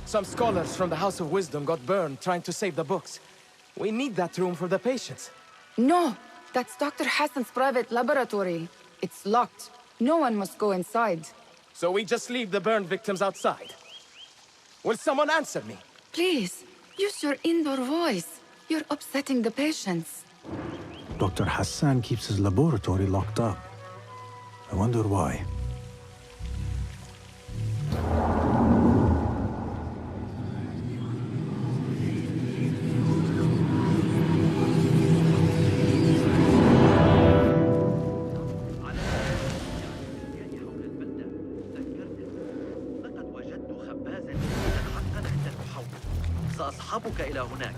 Some scholars from the House of Wisdom got burned trying to save the books. We need that room for the patients. No! That's Dr. Hassan's private laboratory. It's locked. No one must go inside. So we just leave the burned victims outside? Will someone answer me? Please, use your indoor voice. You're upsetting the patients. Dr. Hassan keeps his laboratory locked up. I wonder why. سأصحبك إلى هناك.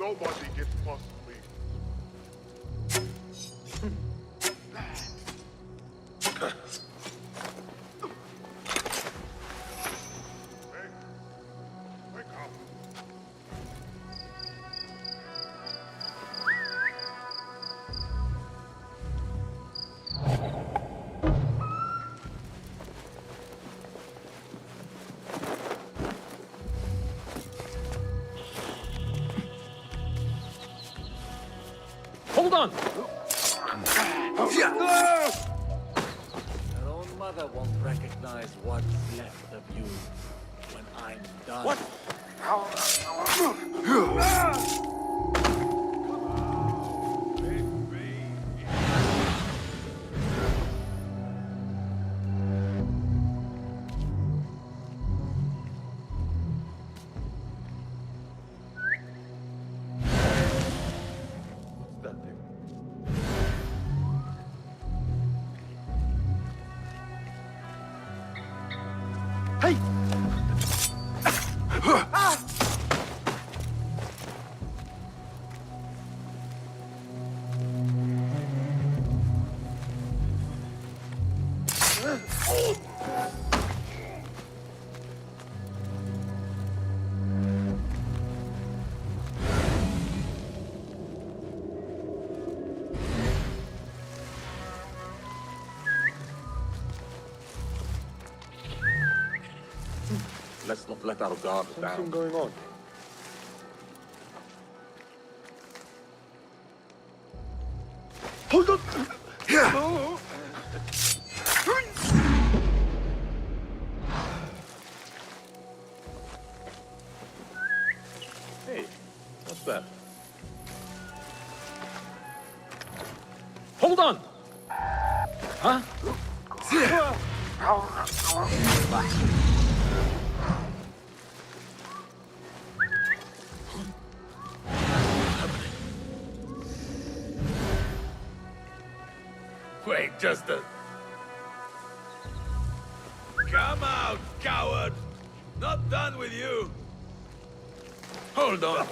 Nobody gets past me. Hey, wake up. Hold on! Your own mother won't recognize what's left of you when I'm done. What? Hey! Let's not let our guard down. Something going on. Hold on! Hey, what's that? Hold on! Huh? Wait, just a... Come out, coward! Not done with you! Hold on!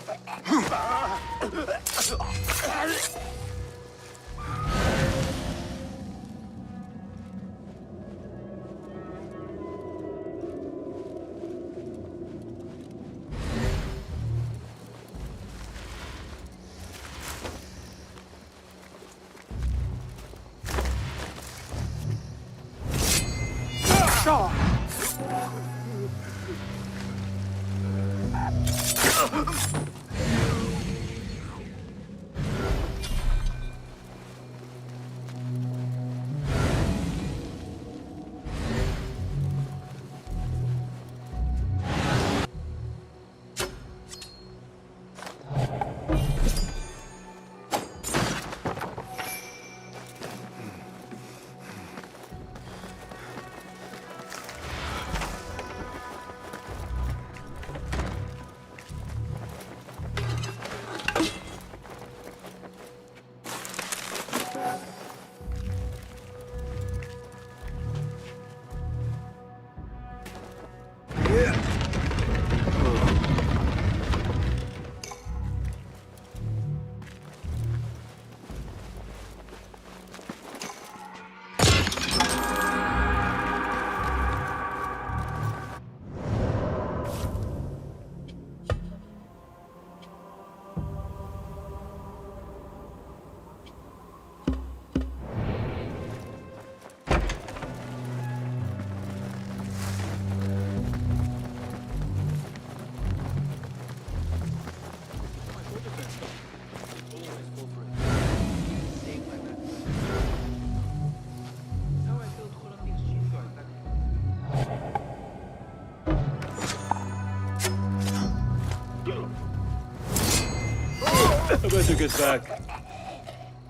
to get back.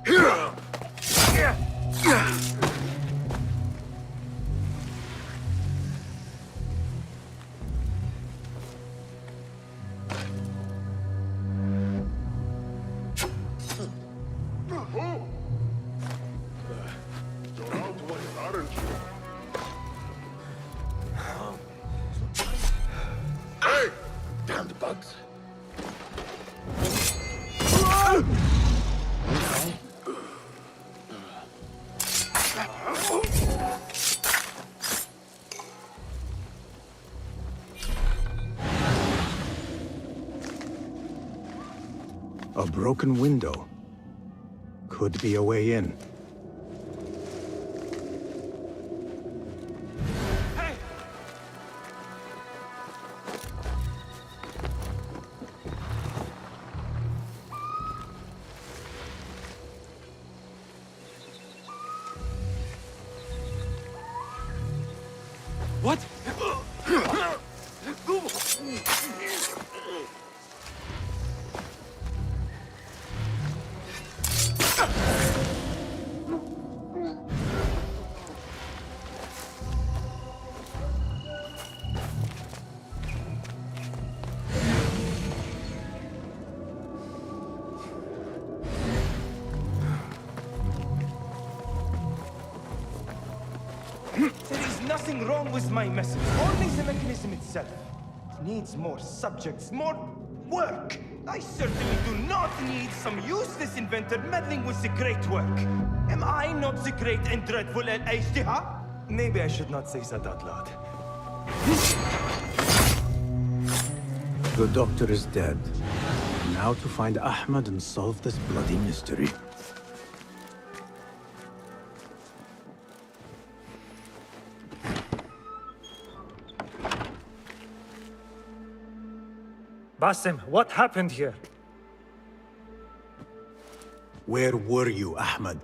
You're out west, aren't you? Hey! Damned bugs. A broken window. Could be a way in. What? There is nothing wrong with my message, only the mechanism itself. It needs more subjects, more work. I certainly do not need some useless inventor meddling with the great work. Am I not the great and dreadful Al-Ijtiha? Maybe I should not say that out loud. The doctor is dead. Now to find Ahmed and solve this bloody mystery. Basim, what happened here? Where were you, Ahmed?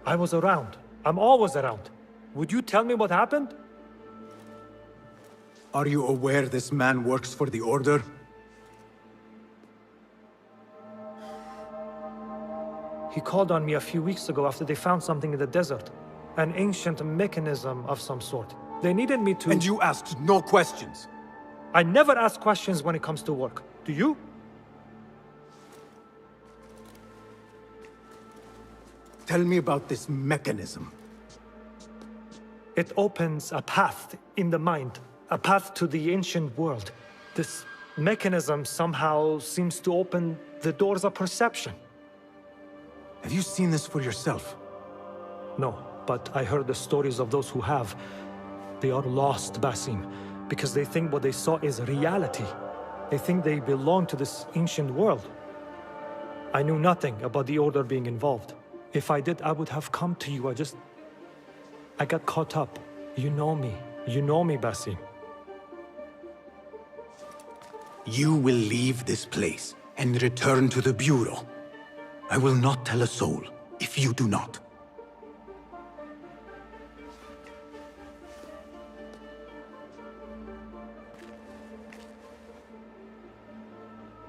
I was around. I'm always around. Would you tell me what happened? Are you aware this man works for the Order? He called on me a few weeks ago after they found something in the desert. An ancient mechanism of some sort. They needed me to... And you asked no questions? I never ask questions when it comes to work. Do you? Tell me about this mechanism. It opens a path in the mind. A path to the ancient world. This mechanism somehow seems to open the doors of perception. Have you seen this for yourself? No, but I heard the stories of those who have. They are lost, Basim, because they think what they saw is reality. They think they belong to this ancient world. I knew nothing about the Order being involved. If I did, I would have come to you. I got caught up. You know me. You know me, Basim. You will leave this place and return to the Bureau. I will not tell a soul if you do not.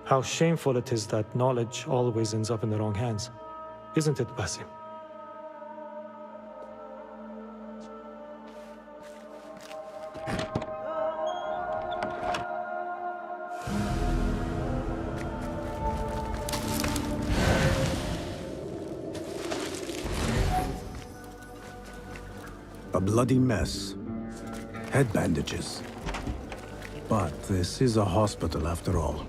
How shameful it is that knowledge always ends up in the wrong hands. Isn't it, Basim? A bloody mess. Head bandages. But this is a hospital after all.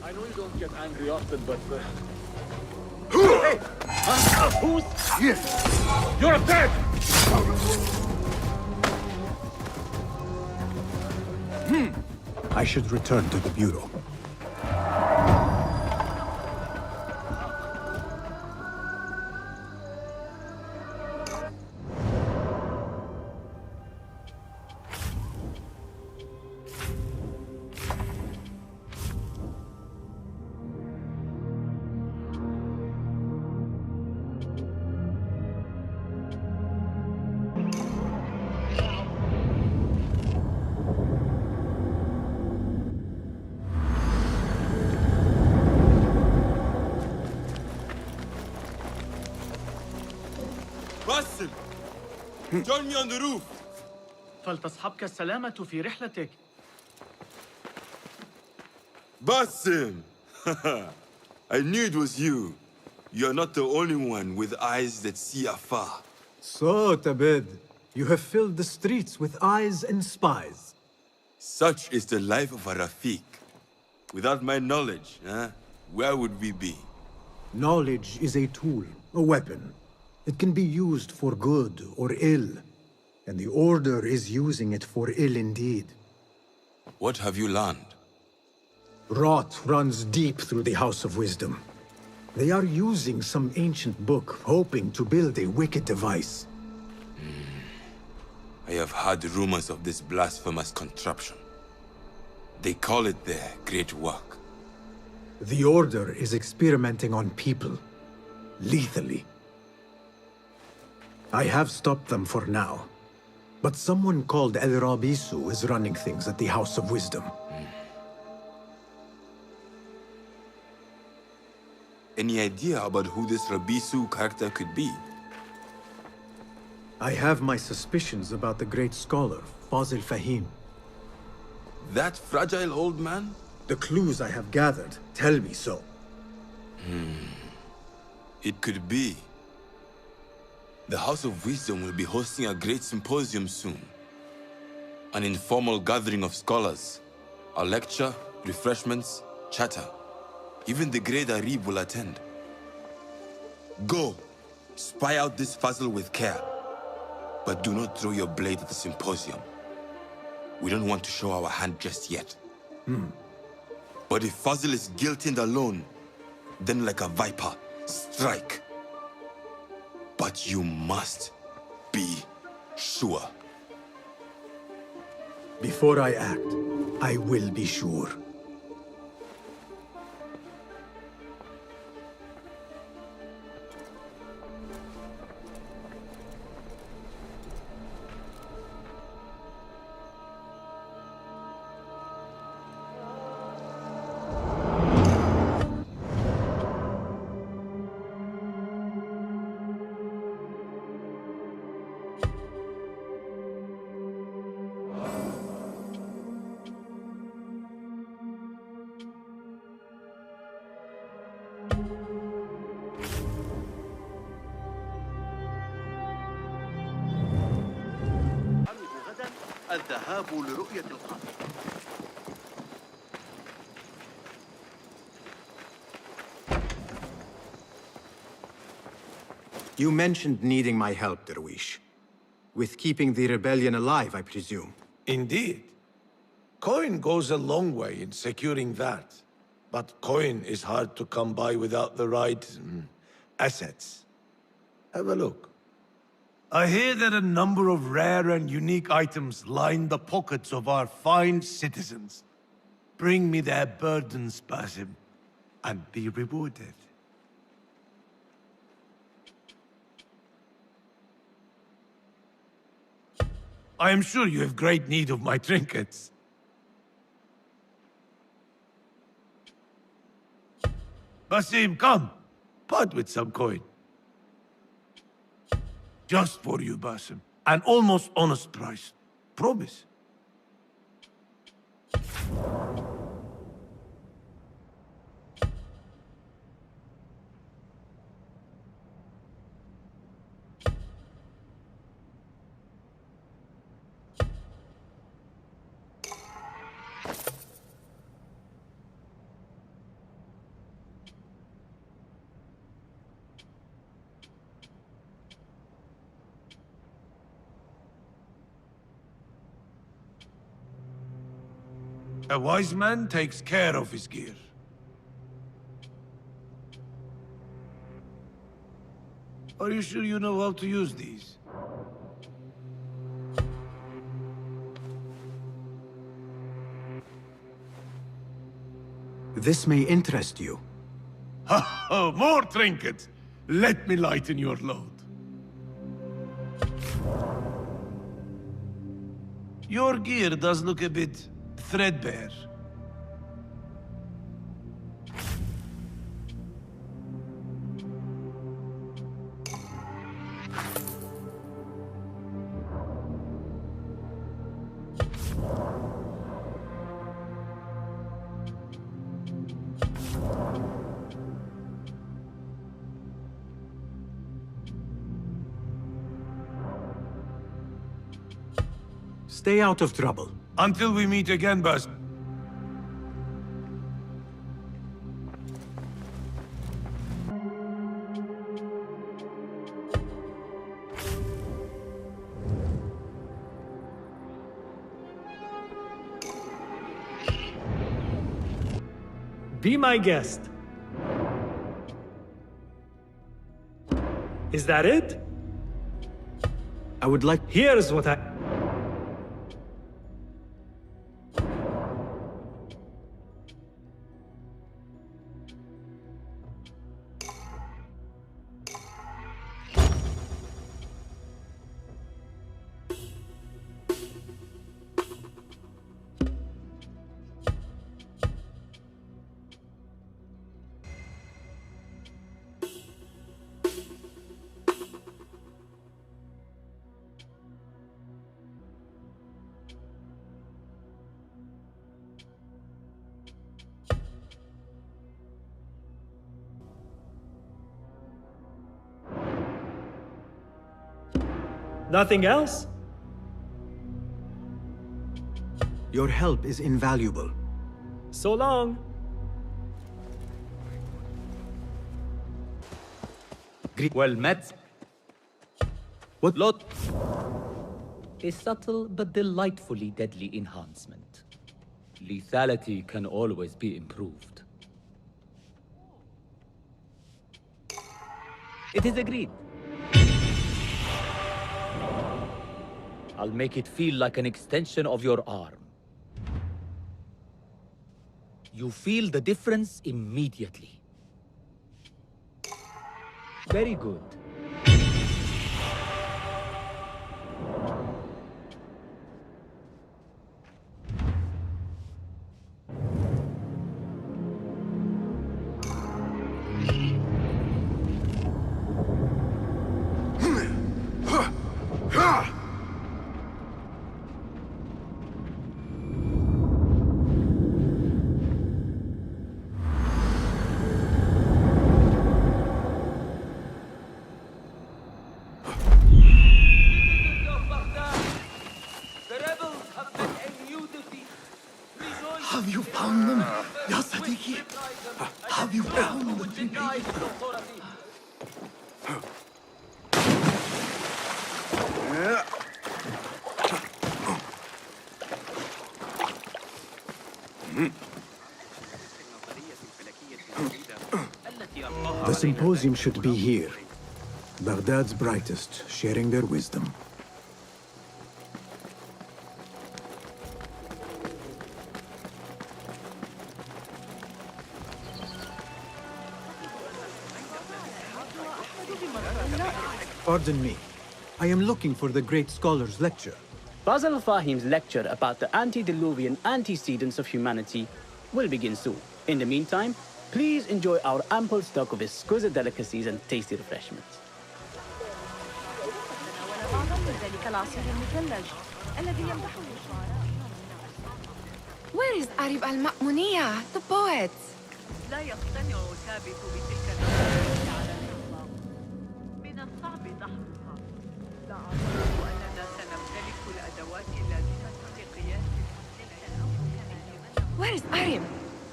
I know you don't get angry often, but... Hey! Who's... Here! You're dead! I should return to the Bureau. Basim! Join me on the roof! فلتصحبك السلامة في رحلتك. Basim! I knew it was you. You're not the only one with eyes that see afar. So, Tabid, you have filled the streets with eyes and spies. Such is the life of a Rafiq. Without my knowledge, where would we be? Knowledge is a tool, a weapon. It can be used for good or ill. And the Order is using it for ill indeed. What have you learned? Rot runs deep through the House of Wisdom. They are using some ancient book, hoping to build a wicked device. I have heard rumors of this blasphemous contraption. They call it their great work. The Order is experimenting on people, lethally. I have stopped them for now, but someone called El Rabisu is running things at the House of Wisdom. Any idea about who this Rabisu character could be? I have my suspicions about the great scholar, Fazil Fahim. That fragile old man? The clues I have gathered tell me so. It could be. The House of Wisdom will be hosting a great symposium soon. An informal gathering of scholars. A lecture, refreshments, chatter. Even the great Arib will attend. Go, spy out this Fazil with care. But do not throw your blade at the symposium. We don't want to show our hand just yet. But if Fazil is guilty and alone, then like a viper, strike. But you must be sure. Before I act, I will be sure. الذهاب لرؤية القاضي. You mentioned needing my help, Derwish. With keeping the rebellion alive, I presume. Indeed. Coin goes a long way in securing that. But coin is hard to come by without the right assets. Have a look. I hear that a number of rare and unique items line the pockets of our fine citizens. Bring me their burdens, Basim, and be rewarded. I am sure you have great need of my trinkets. Basim, come. Part with some coin. Just for you, Basim. An almost honest price. Promise. A wise man takes care of his gear. Are you sure you know how to use these? This may interest you. Oh, more trinkets! Let me lighten your load. Your gear does look a bit threadbare. Stay out of trouble. Until we meet again, Bas. Be my guest. Is that it? I would like... Here's what I... Nothing else? Your help is invaluable. So long. Well met. What? Lot. A subtle but delightfully deadly enhancement. Lethality can always be improved. It is agreed. I'll make it feel like an extension of your arm. You feel the difference immediately. Very good. Have you found them? Ya Sadiqi? Have you found them? The symposium should be here. Baghdad's brightest, sharing their wisdom. Pardon me. I am looking for the great scholar's lecture. Basil Fahim's lecture about the antediluvian antecedents of humanity will begin soon. In the meantime, please enjoy our ample stock of exquisite delicacies and tasty refreshments. Where is Arib al-Ma'muniya, the poet? لا يقتنع ثابت بتلك الأمور على الإطلاق. من الصعب دحضها. لا أعتقد أننا سنمتلك الأدوات اللازمة لقياس Where is Arib?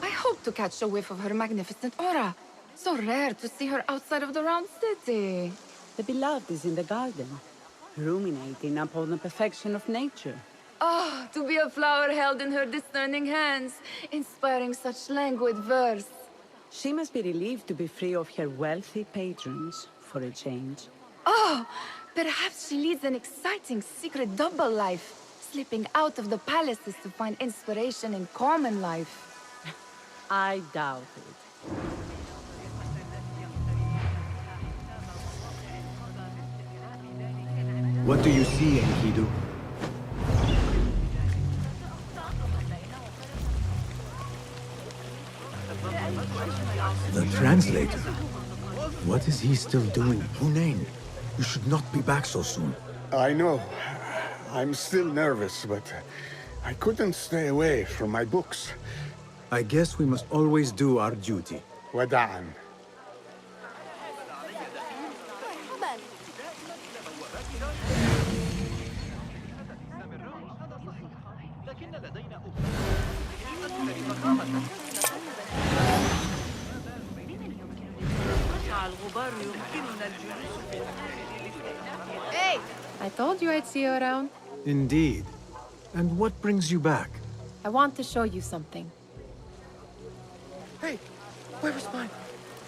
I hope to catch a whiff of her magnificent aura. So rare to see her outside of the round city. The beloved is in the garden, ruminating upon the perfection of nature. Oh, to be a flower held in her discerning hands, inspiring such languid verse. She must be relieved to be free of her wealthy patrons, for a change. Oh, perhaps she leads an exciting secret double life, slipping out of the palaces to find inspiration in common life. I doubt it. What do you see, Enkidu? The translator? What is he still doing? Hunain, you should not be back so soon. I know. I'm still nervous, but I couldn't stay away from my books. I guess we must always do our duty. Wada'an. I told you I'd see you around. Indeed. And what brings you back? I want to show you something. Hey, where is mine?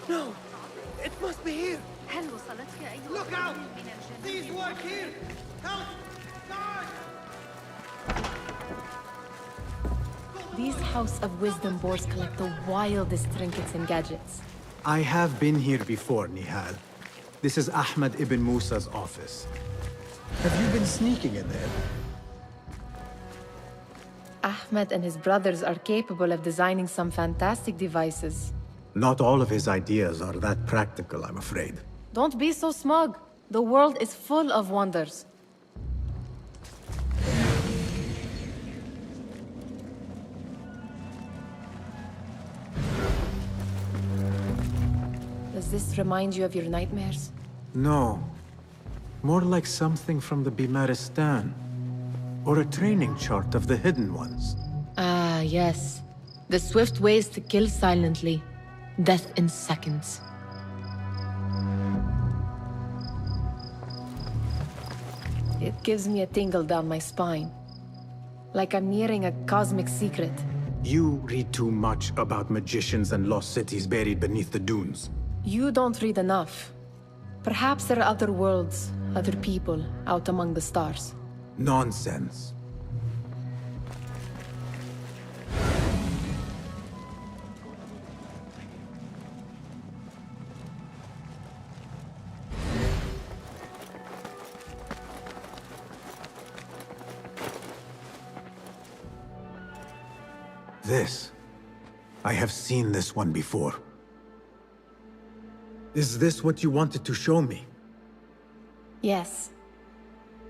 No, it must be here. Look out! These work here! Help! These House of Wisdom boars collect the wildest trinkets and gadgets. I have been here before, Nihal. This is Ahmed ibn Musa's office. Have you been sneaking in there? Ahmed and his brothers are capable of designing some fantastic devices. Not all of his ideas are that practical, I'm afraid. Don't be so smug. The world is full of wonders. Does this remind you of your nightmares? No. More like something from the Bimaristan. Or a training chart of the Hidden Ones. Ah, yes. The swift ways to kill silently. Death in seconds. It gives me a tingle down my spine. Like I'm nearing a cosmic secret. You read too much about magicians and lost cities buried beneath the dunes. You don't read enough. Perhaps there are other worlds, other people, out among the stars. Nonsense. This. I have seen this one before. Is this what you wanted to show me? Yes.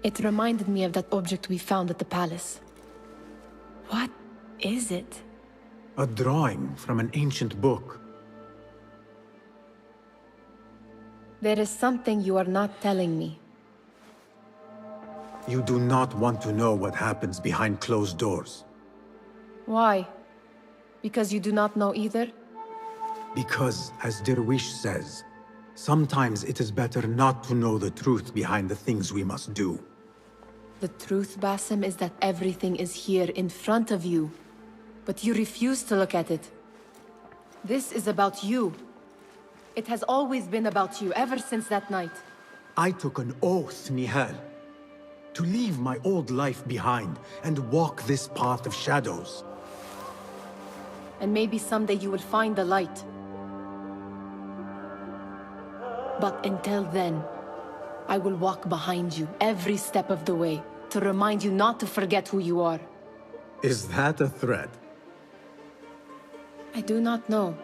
It reminded me of that object we found at the palace. What is it? A drawing from an ancient book. There is something you are not telling me. You do not want to know what happens behind closed doors. Why? Because you do not know either? Because, as Derwish says, sometimes it is better not to know the truth behind the things we must do. The truth, Basim, is that everything is here in front of you. But you refuse to look at it. This is about you. It has always been about you, ever since that night. I took an oath, Nihal, to leave my old life behind and walk this path of shadows. And maybe someday you will find the light. But until then, I will walk behind you every step of the way to remind you not to forget who you are. Is that a threat? I do not know.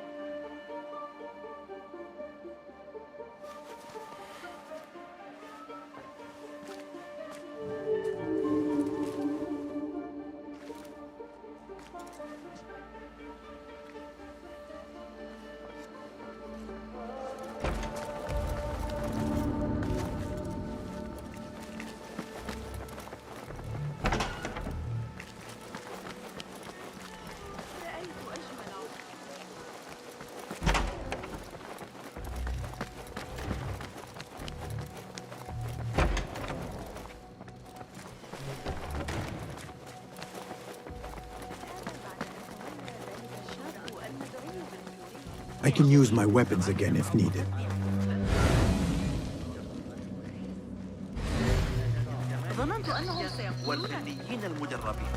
I can use my weapons again if needed. ظننت أنهم والفنيين المجربين.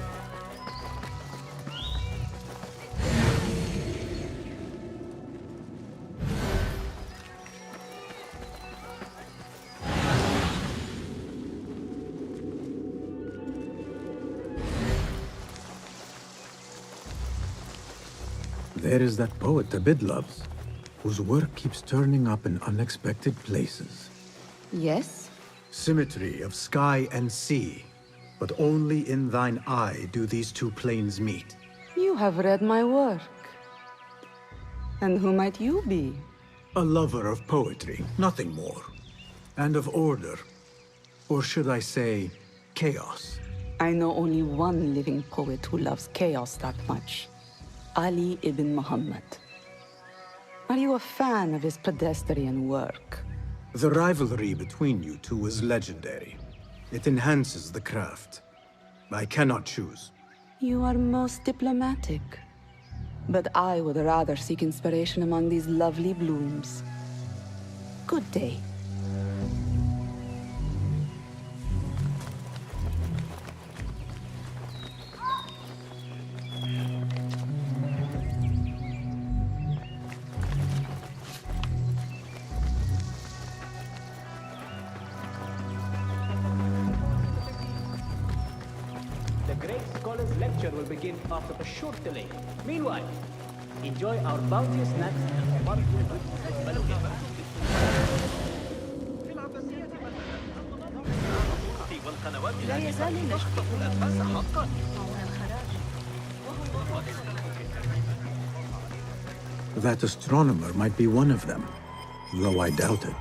There is that poet Abid loves, whose work keeps turning up in unexpected places. Yes? Symmetry of sky and sea, but only in thine eye do these two planes meet. You have read my work. And who might you be? A lover of poetry, nothing more. And of order. Or should I say, chaos. I know only one living poet who loves chaos that much. Ali ibn Muhammad. Are you a fan of his pedestrian work? The rivalry between you two is legendary. It enhances the craft. I cannot choose. You are most diplomatic. But I would rather seek inspiration among these lovely blooms. Good day. The great scholar's lecture will begin after a short delay. Meanwhile, enjoy our bounteous snacks and لا يزال النشط الأنفاس حقا. That astronomer might be one of them, though I doubt it.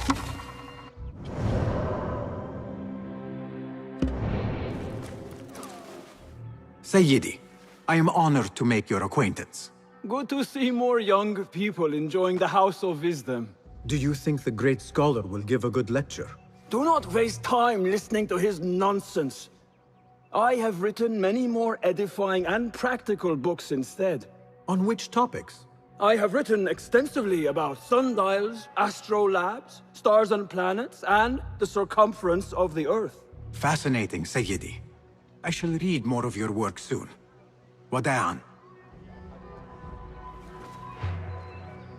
Sayyidi, I am honored to make your acquaintance. Good to see more young people enjoying the House of Wisdom. Do you think the great scholar will give a good lecture? Do not waste time listening to his nonsense. I have written many more edifying and practical books instead. On which topics? I have written extensively about sundials, astrolabes, stars and planets, and the circumference of the Earth. Fascinating, Sayyidi. I shall read more of your work soon. Wada'an.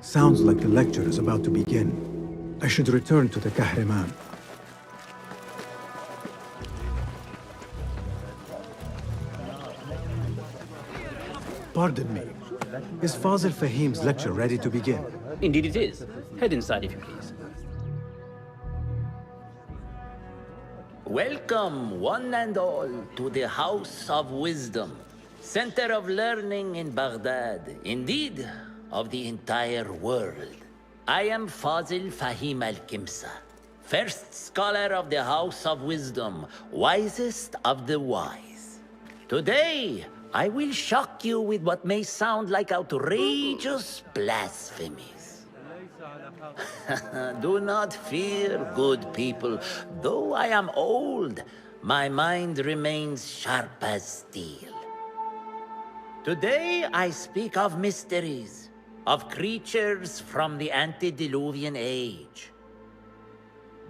Sounds like the lecture is about to begin. I should return to the Kahraman. Pardon me. Is Fazil Fahim's lecture ready to begin? Indeed it is. Head inside if you please. Welcome, one and all, to the House of Wisdom, center of learning in Baghdad, indeed, of the entire world. I am Fazil Fahim al-Kimsa, first scholar of the House of Wisdom, wisest of the wise. Today, I will shock you with what may sound like outrageous blasphemies. Do not fear, good people. Though I am old, my mind remains sharp as steel. Today I speak of mysteries, of creatures from the antediluvian age.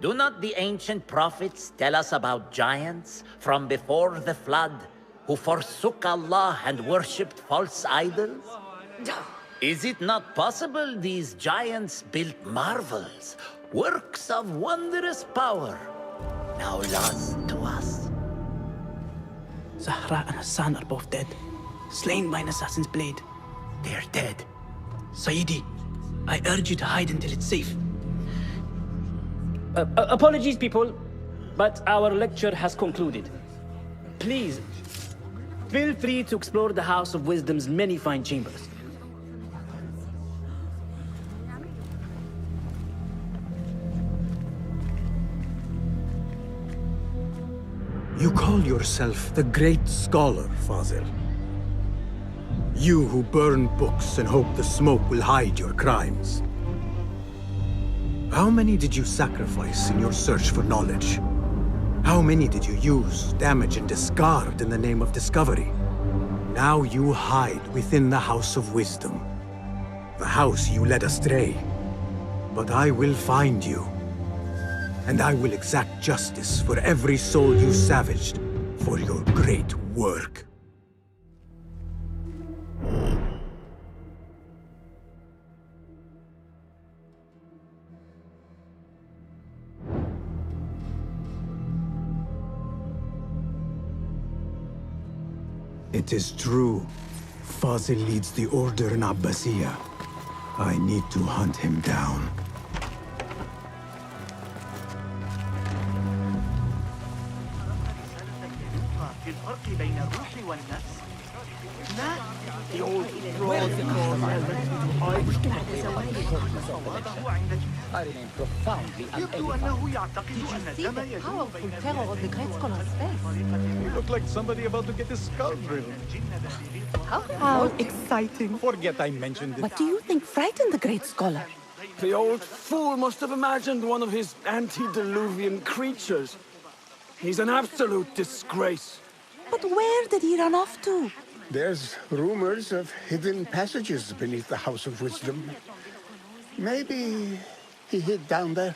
Do not the ancient prophets tell us about giants from before the flood who forsook Allah and worshipped false idols? Is it not possible these giants built marvels, works of wondrous power, now lost to us? Zahra and Hassan are both dead, slain by an assassin's blade. They're dead. Sayyidi, I urge you to hide until it's safe. Apologies, people, but our lecture has concluded. Please, feel free to explore the House of Wisdom's many fine chambers. You call yourself the great scholar, Fazil. You who burn books and hope the smoke will hide your crimes. How many did you sacrifice in your search for knowledge? How many did you use, damage, and discard in the name of discovery? Now you hide within the House of Wisdom. The house you led astray. But I will find you. And I will exact justice for every soul you savaged for your great work. It is true. Fazil leads the Order in Abbasiyah. I need to hunt him down. في الفرق بين الروح والنفس. لا. I remain profoundly يبدو أنه يعتقد أن الدم يدور بين You look like somebody about to get his skull driven. How exciting. Forget I mentioned it. What do you think frightened the great scholar? The old fool must have imagined one of his antediluvian creatures. He's an absolute disgrace. But where did he run off to? There's rumors of hidden passages beneath the House of Wisdom. Maybe he hid down there.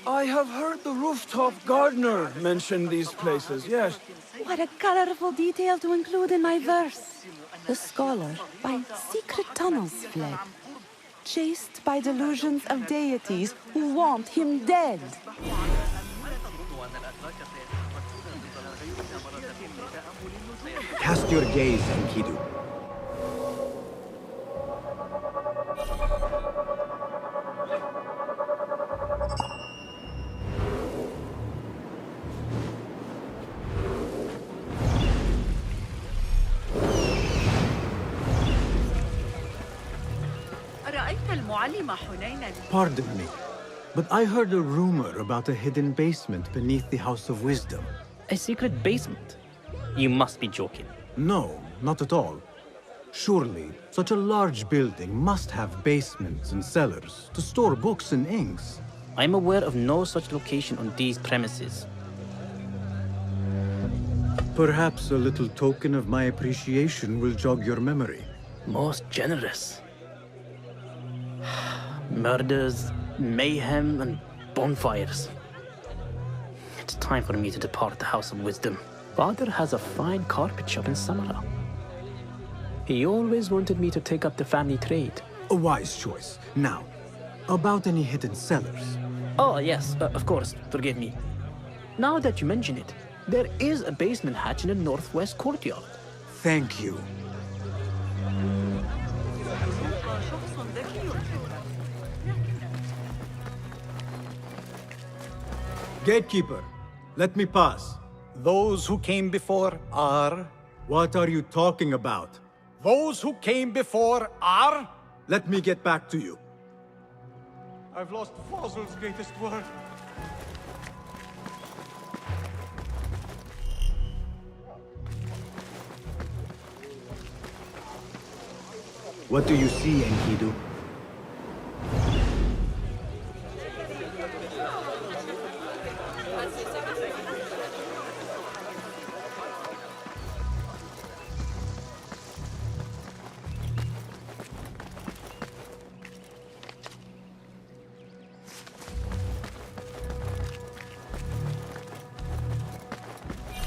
I have heard the rooftop gardener mention these places, yes. What a colorful detail to include in my verse. The scholar by secret tunnels fled, chased by delusions of deities who want him dead. Cast your gaze, Enkidu. Pardon me, but I heard a rumor about a hidden basement beneath the House of Wisdom. A secret basement? You must be joking. No, not at all. Surely, such a large building must have basements and cellars to store books and inks. I'm aware of no such location on these premises. Perhaps a little token of my appreciation will jog your memory. Most generous. Murders, mayhem, and bonfires. It's time for me to depart the House of Wisdom. Father has a fine carpet shop in Samara. He always wanted me to take up the family trade. A wise choice. Now, about any hidden cellars? Oh, yes, of course. Forgive me. Now that you mention it, there is a basement hatch in the northwest courtyard. Thank you. Gatekeeper, let me pass. Those who came before are... What are you talking about? Those who came before are... Let me get back to you. I've lost Fazl's greatest word. What do you see, Enkidu?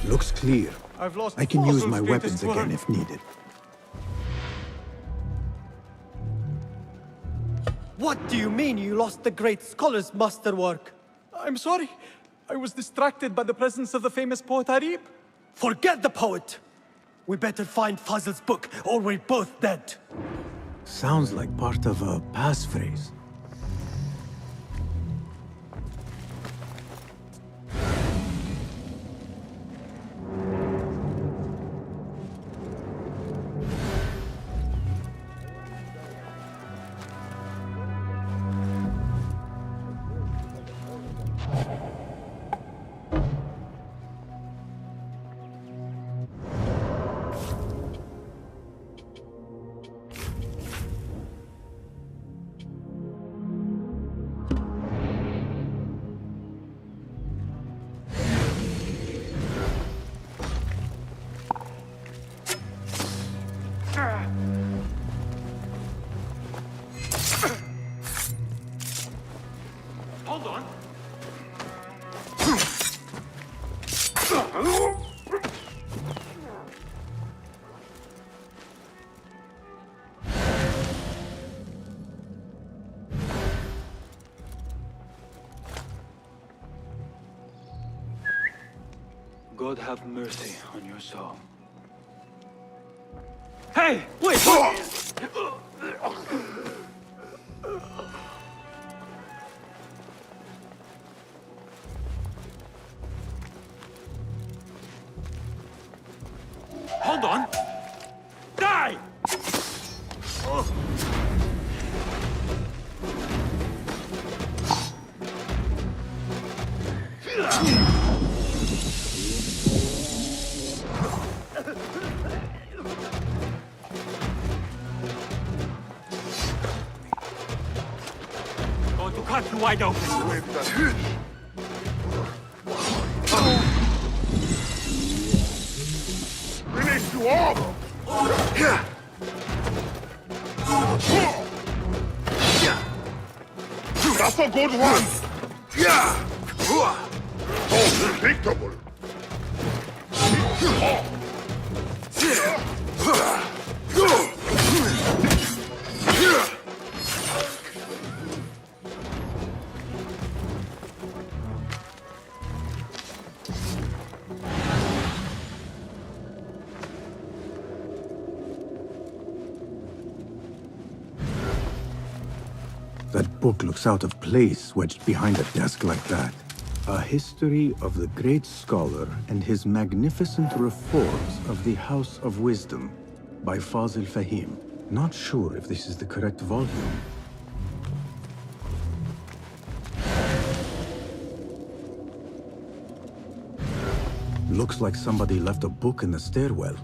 Looks clear. I can use my weapons again if needed. What do you mean you lost the great scholar's masterwork? I'm sorry. I was distracted by the presence of the famous poet Arib. Forget the poet! We better find Fazl's book, or we're both dead. Sounds like part of a passphrase. Hold on. God have mercy on your soul. Hey, wait! Hold on! Die! Going to cut you wide open. a good one! Yeah! So predictable! That book looks out of place wedged behind a desk like that. A history of the great scholar and his magnificent reforms of the House of Wisdom by Fazil Fahim. Not sure if this is the correct volume. Looks like somebody left a book in the stairwell.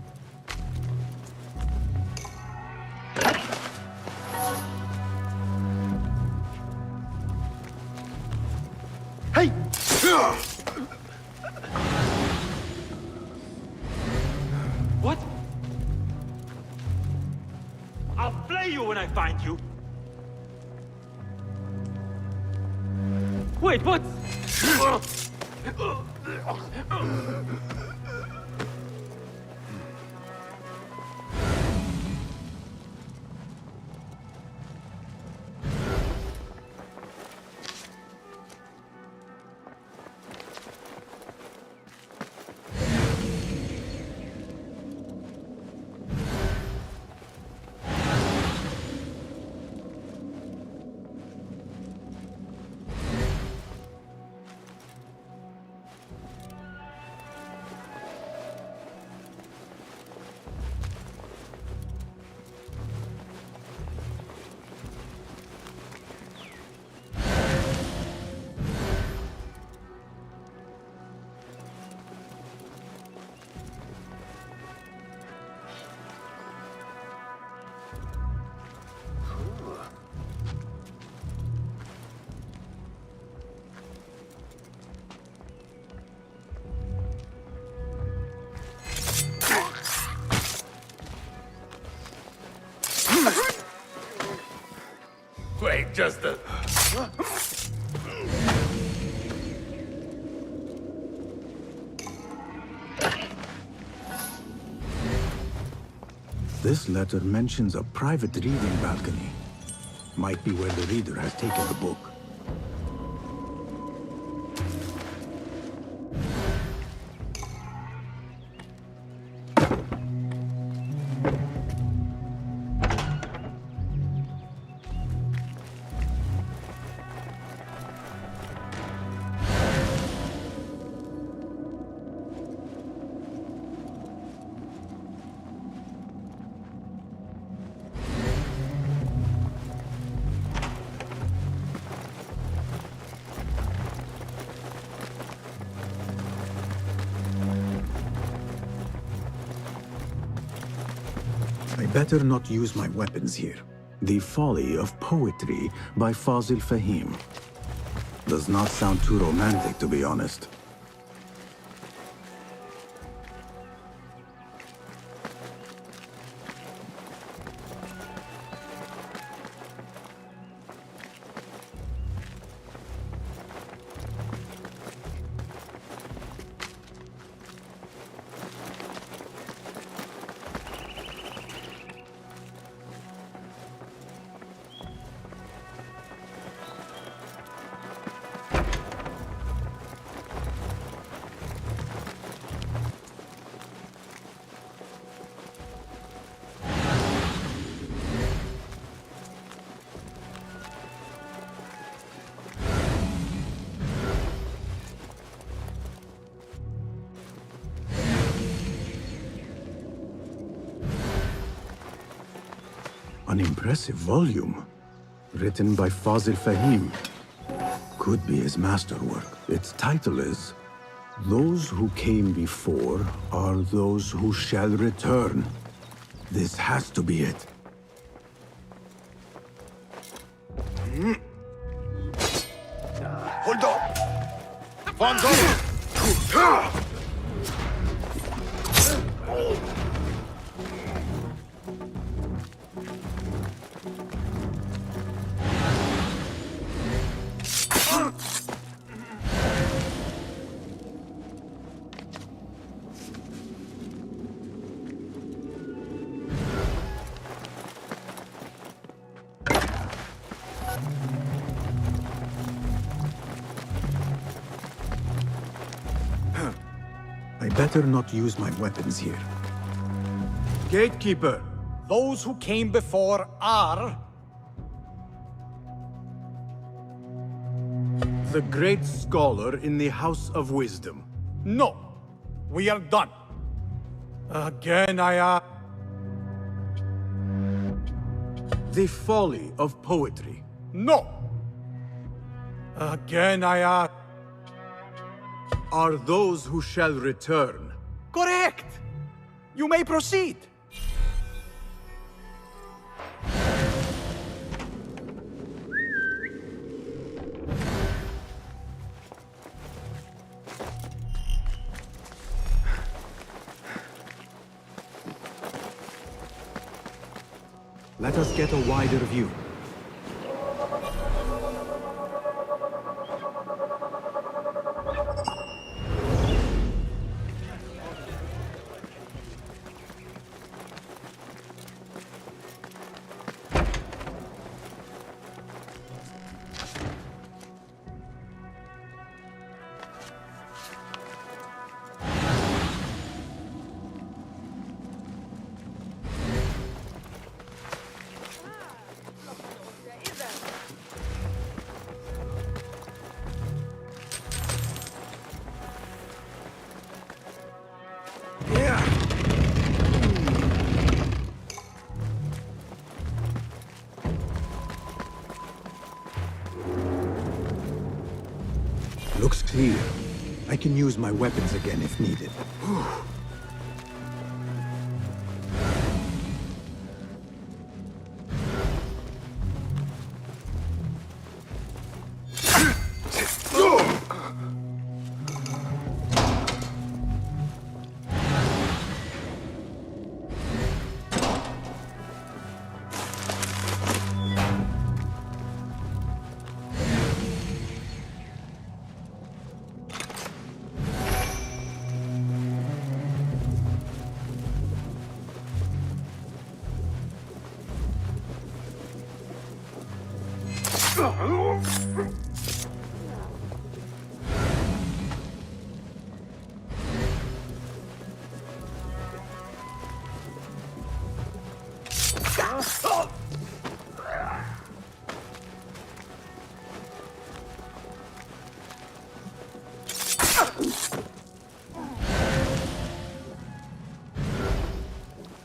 Hey! What? I'll flay you when I find you. Wait, what? Wait, just a... This letter mentions a private reading balcony. Might be where the reader has taken the book. I better not use my weapons here. The Folly of Poetry by Fazil Fahim. Does not sound too romantic, to be honest. An impressive volume, written by Fazil Fahim. Could be his masterwork. Its title is, Those Who Came Before Are Those Who Shall Return. This has to be it. Hold on! Von Gogh! I better not use my weapons here. Gatekeeper! Those who came before are... The great scholar in the House of Wisdom. No! We are done. Again, I... The folly of poetry. No! Again, I... Are those who shall return. Correct! You may proceed. Let us get a wider view. Looks clear. I can use my weapons again if needed.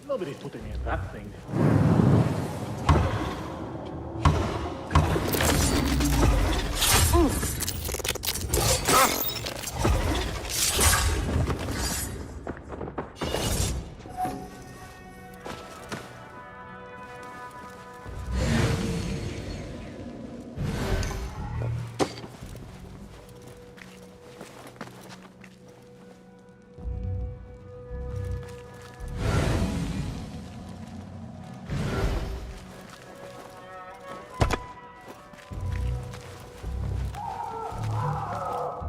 Nobody's putting me in that thing.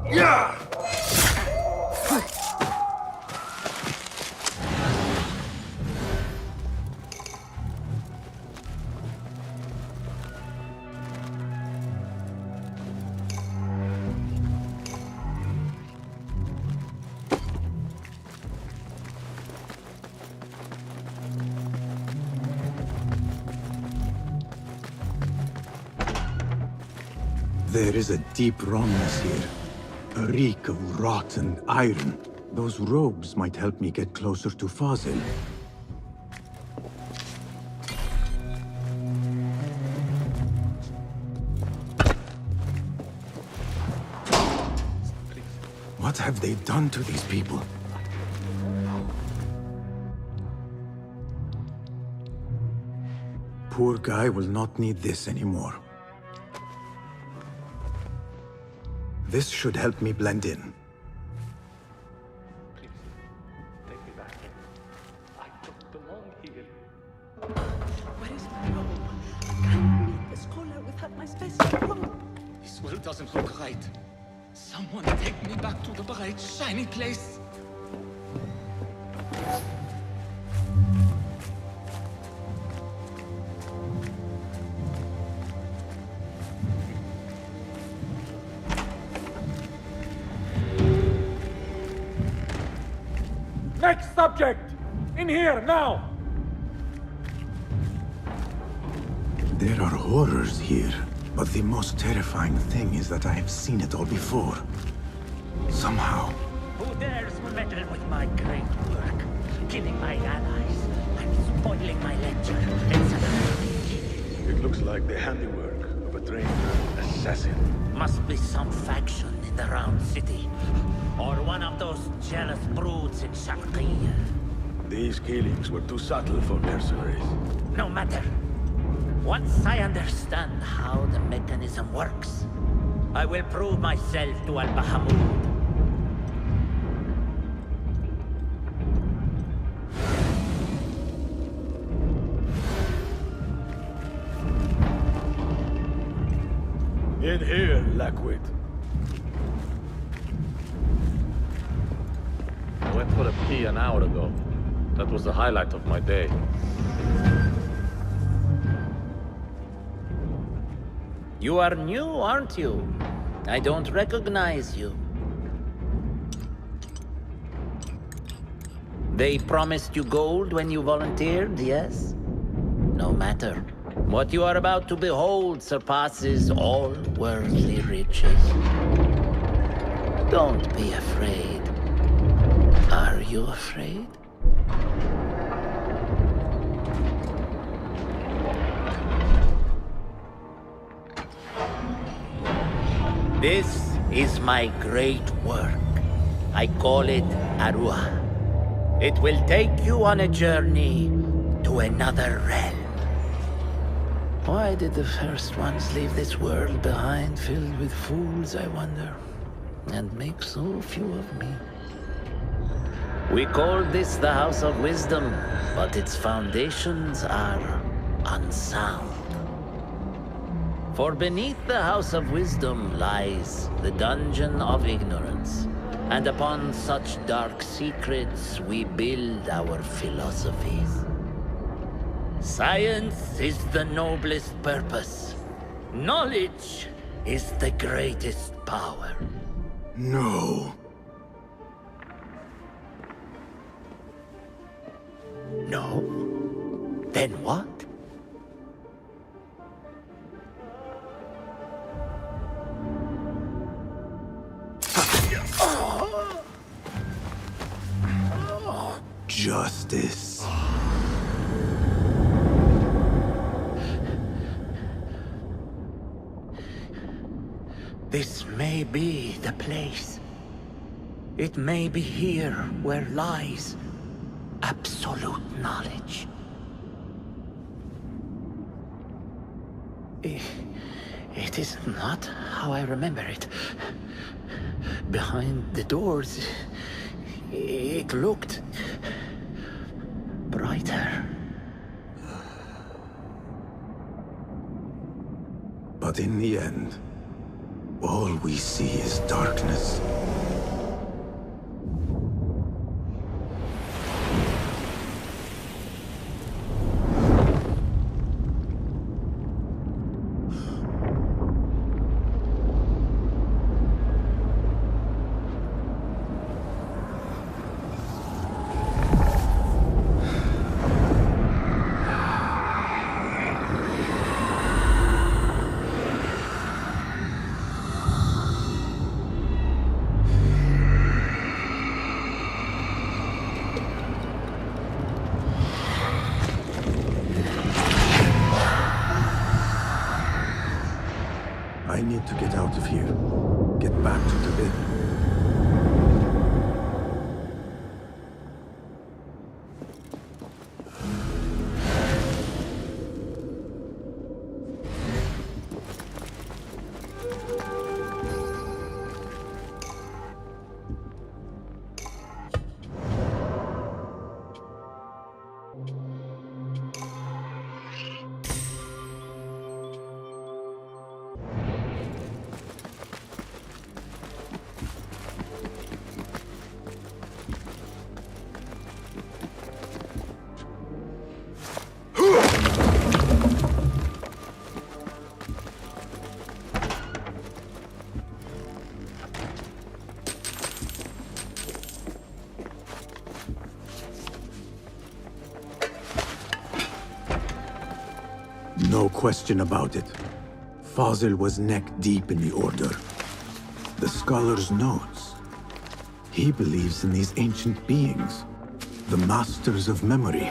Yeah! There is a deep wrongness here. A reek of rotten iron. Those robes might help me get closer to Fazil. What have they done to these people? Poor guy will not need this anymore. This should help me blend in. Take me back. I don't belong here. Where is my robe? I can't meet the scholar without my special robe. This world doesn't look right. Someone take me back to the bright, shiny place. Next subject! In here, now! There are horrors here, but the most terrifying thing is that I have seen it all before. Somehow. Who dares meddle with my great work, killing my allies and spoiling my lecture in Saturday? It looks like the handiwork of a trained assassin. Must be some faction in the Round City, or one of those jealous broods in Sharqiyya. These killings were too subtle for mercenaries. No matter. Once I understand how the mechanism works, I will prove myself to Al-Bahamud. In here, Lackwit. I went for a pee an hour ago. That was the highlight of my day. You are new, aren't you? I don't recognize you. They promised you gold when you volunteered, yes? No matter. What you are about to behold surpasses all worldly riches. Don't be afraid. Are you afraid? This is my great work. I call it Arua. It will take you on a journey to another realm. Why did the first ones leave this world behind, filled with fools, I wonder, and make so few of me? We call this the House of Wisdom, but its foundations are unsound. For beneath the House of Wisdom lies the Dungeon of Ignorance, and upon such dark secrets we build our philosophies. Science is the noblest purpose. Knowledge is the greatest power. No. No? Then what? Justice. This may be the place. It may be here where lies absolute knowledge. It is not how I remember it. Behind the doors, it looked brighter. But in the end, all we see is darkness. I need to get out of here. Get back to the bin. No question about it. Fazil was neck-deep in the Order. The scholar's notes. He believes in these ancient beings, the masters of memory.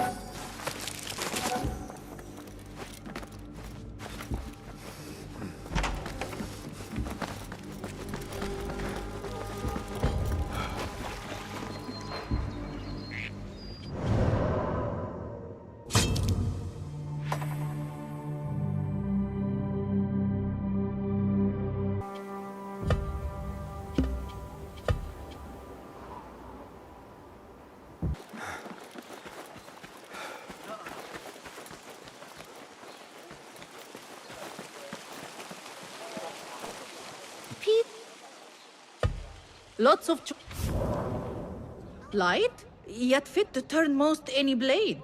Lots of light, yet fit to turn most any blade.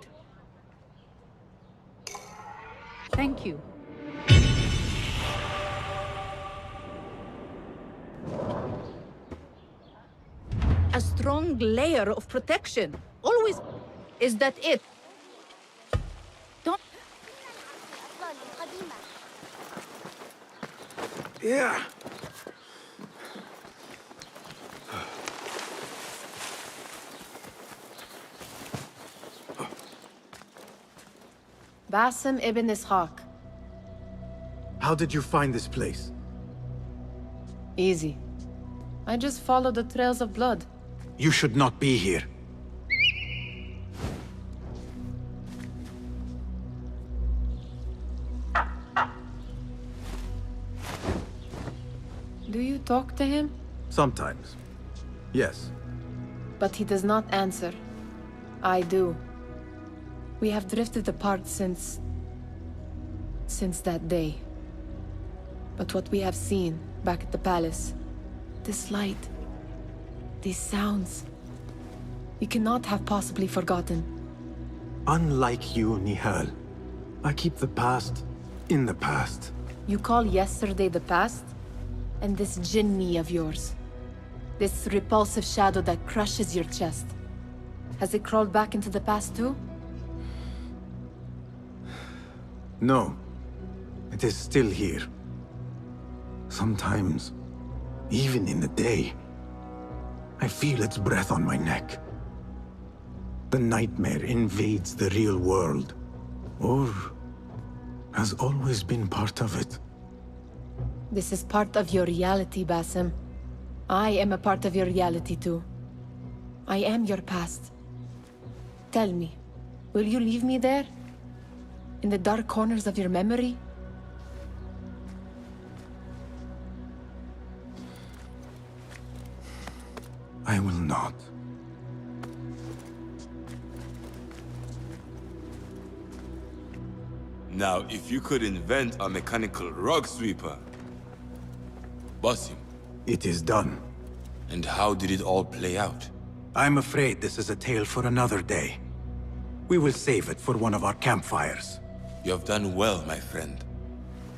Thank you. A strong layer of protection. Always. Is that it? Don't. Yeah. Basim ibn Ishaq. How did you find this place? Easy. I just followed the trails of blood. You should not be here. Do you talk to him? Sometimes. Yes. But he does not answer. I do. We have drifted apart since that day. But what we have seen back at the palace, this light, these sounds, we cannot have possibly forgotten. Unlike you, Nihal, I keep the past in the past. You call yesterday the past? And this jinni of yours, this repulsive shadow that crushes your chest, has it crawled back into the past too? No. It is still here. Sometimes, even in the day, I feel its breath on my neck. The nightmare invades the real world, or has always been part of it. This is part of your reality, Basim. I am a part of your reality too. I am your past. Tell me, will you leave me there? In the dark corners of your memory? I will not. Now, if you could invent a mechanical rug sweeper. Basim. It is done. And how did it all play out? I'm afraid this is a tale for another day. We will save it for one of our campfires. You have done well, my friend.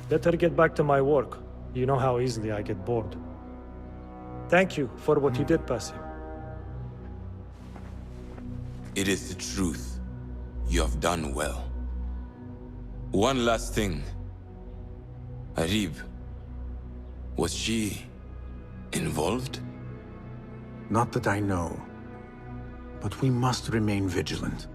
Better get back to my work. You know how easily I get bored. Thank you for what you did, Basim. It is the truth. You have done well. One last thing. Arib, was she involved? Not that I know. But we must remain vigilant.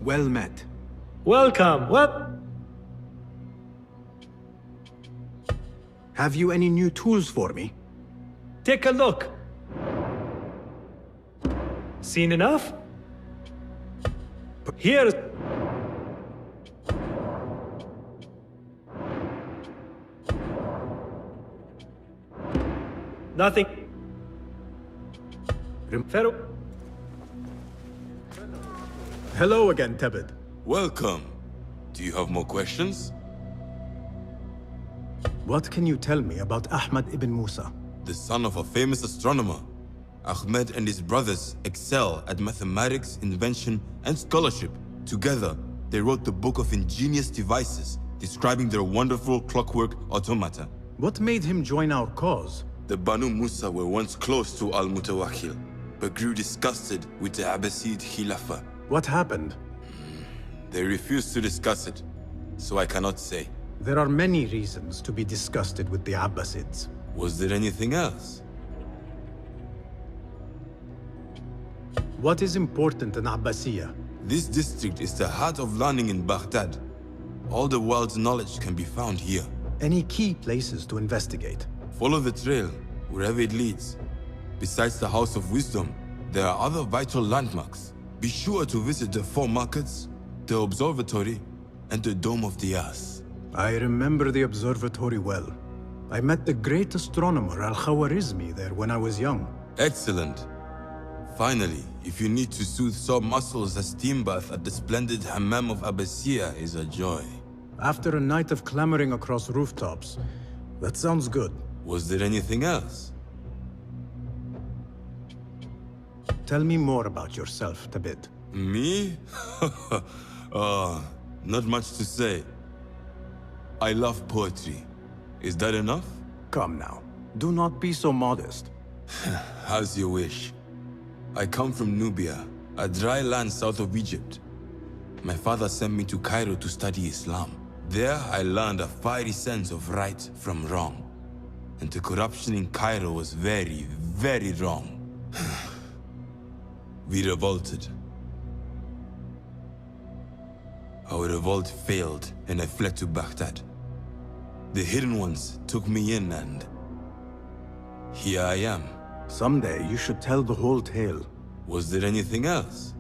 Well met. Welcome. What? Have you any new tools for me? Take a look. Seen enough? Here's... Nothing. Hello again, Tebed. Welcome. Do you have more questions? What can you tell me about Ahmad ibn Musa? The son of a famous astronomer. Ahmed and his brothers excel at mathematics, invention, and scholarship. Together, they wrote the book of ingenious devices describing their wonderful clockwork automata. What made him join our cause? The Banu Musa were once close to Al-Mutawakkil, but grew disgusted with the Abbasid Khilafah. What happened? They refused to discuss it, so I cannot say. There are many reasons to be disgusted with the Abbasids. Was there anything else? What is important in Abbasiyya? This district is the heart of learning in Baghdad. All the world's knowledge can be found here. Any key places to investigate? Follow the trail, wherever it leads. Besides the House of Wisdom, there are other vital landmarks. Be sure to visit the 4 markets, the observatory, and the Dome of the Ass. I remember the observatory well. I met the great astronomer Al-Khwarizmi there when I was young. Excellent. Finally, if you need to soothe sore muscles, a steam bath at the splendid Hammam of Abbasiyya is a joy. After a night of clambering across rooftops, that sounds good. Was there anything else? Tell me more about yourself, Tabid. Me? Not much to say. I love poetry. Is that enough? Come now. Do not be so modest. As you wish. I come from Nubia, a dry land south of Egypt. My father sent me to Cairo to study Islam. There I learned a fiery sense of right from wrong. And the corruption in Cairo was very, very wrong. We revolted. Our revolt failed and I fled to Baghdad. The Hidden Ones took me in and... here I am. Someday you should tell the whole tale. Was there anything else?